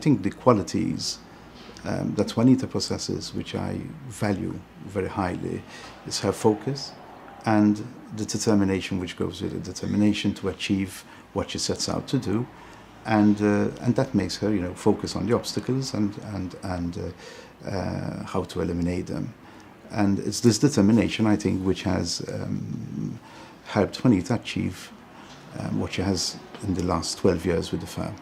think the qualities that Juanita possesses, which I value very highly, is her focus and the determination which goes with it, determination to achieve what she sets out to do, and that makes her, focus on the obstacles and how to eliminate them. And it's this determination, I think, which has helped Juanita achieve what she has in the last 12 years with the firm.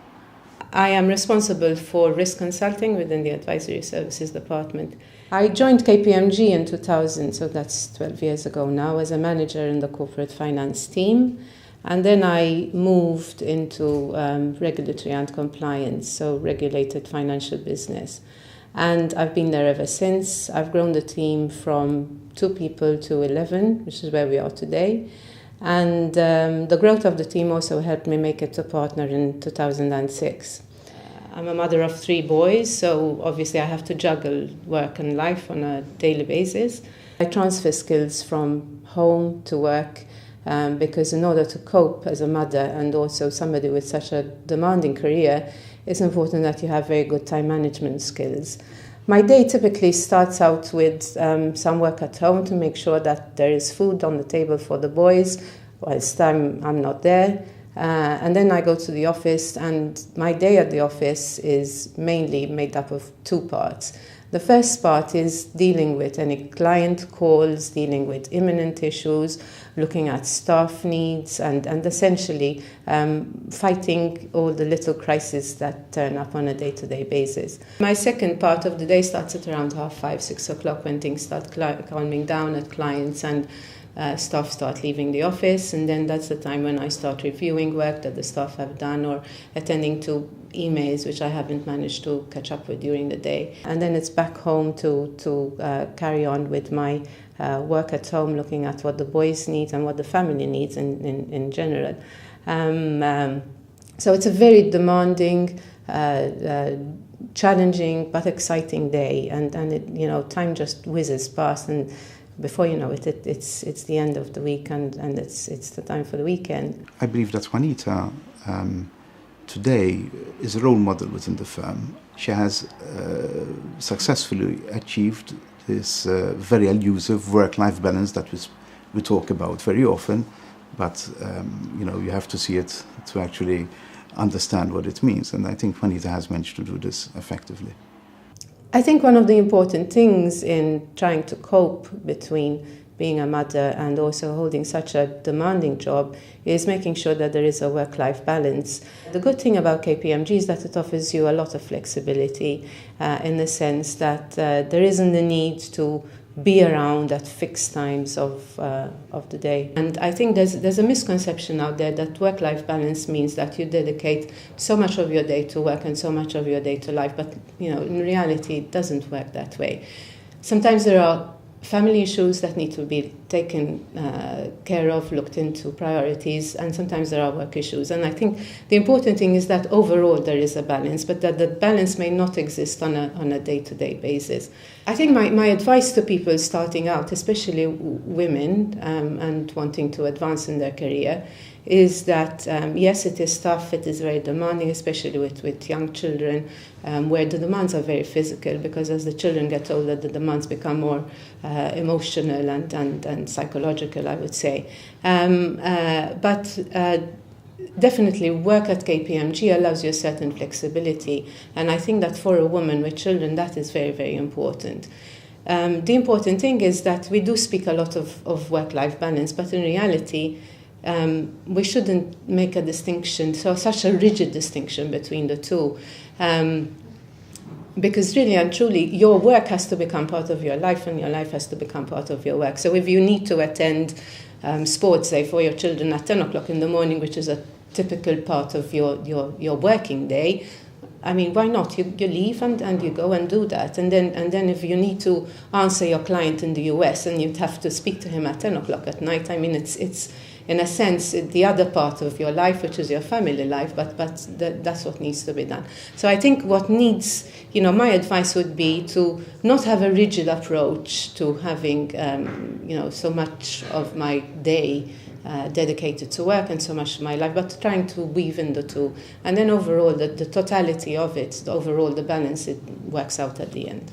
I am responsible for risk consulting within the advisory services department. I joined KPMG in 2000, so that's 12 years ago now, as a manager in the corporate finance team. And then I moved into regulatory and compliance, so regulated financial business. And I've been there ever since. I've grown the team from 2 people to 11, which is where we are today. And the growth of the team also helped me make it a partner in 2006. I'm a mother of 3 boys, so obviously I have to juggle work and life on a daily basis. I transfer skills from home to work because in order to cope as a mother and also somebody with such a demanding career, it's important that you have very good time management skills. My day typically starts out with some work at home to make sure that there is food on the table for the boys whilst I'm not there. And then I go to the office, and my day at the office is mainly made up of 2 parts. The first part is dealing with any client calls, dealing with imminent issues, looking at staff needs, and essentially fighting all the little crises that turn up on a day-to-day basis. My second part of the day starts at around 5:30, 6 o'clock, when things start calming down at clients and staff start leaving the office, and then that's the time when I start reviewing work that the staff have done or attending to emails which I haven't managed to catch up with during the day. And then it's back home to carry on with my work at home, looking at what the boys need and what the family needs in general. So it's a very demanding, challenging but exciting day, and it, time just whizzes past, and before you know it, it's the end of the week, and it's the time for the weekend. I believe that Juanita today is a role model within the firm. She has successfully achieved this very elusive work-life balance that we talk about very often, but you have to see it to actually understand what it means, and I think Juanita has managed to do this effectively. I think one of the important things in trying to cope between being a mother and also holding such a demanding job is making sure that there is a work-life balance. The good thing about KPMG is that it offers you a lot of flexibility in the sense that there isn't the need to be around at fixed times of the day. And I think there's a misconception out there that work-life balance means that you dedicate so much of your day to work and so much of your day to life, but in reality it doesn't work that way. Sometimes there are family issues that need to be taken care of, looked into, priorities, and sometimes there are work issues. And I think the important thing is that overall there is a balance, but that the balance may not exist on a day-to-day basis. I think my advice to people starting out, especially women and wanting to advance in their career, is that yes, it is tough, it is very demanding, especially with young children, where the demands are very physical, because as the children get older, the demands become more emotional and psychological, I would say. But definitely work at KPMG allows you a certain flexibility, and I think that for a woman with children, that is very, very important. The important thing is that we do speak a lot of work-life balance, but in reality, we shouldn't make a distinction, such a rigid distinction between the two. Because really and truly, your work has to become part of your life, and your life has to become part of your work. So if you need to attend sports, say, for your children at 10 o'clock in the morning, which is a typical part of your working day, I mean, why not? You leave and you go and do that. And then if you need to answer your client in the US and you'd have to speak to him at 10 o'clock at night, I mean, it's in a sense, the other part of your life, which is your family life, but that's what needs to be done. So I think what needs, my advice would be to not have a rigid approach to having, so much of my day dedicated to work and so much to my life, but trying to weave in the two. And then overall, the totality of it, the balance, it works out at the end.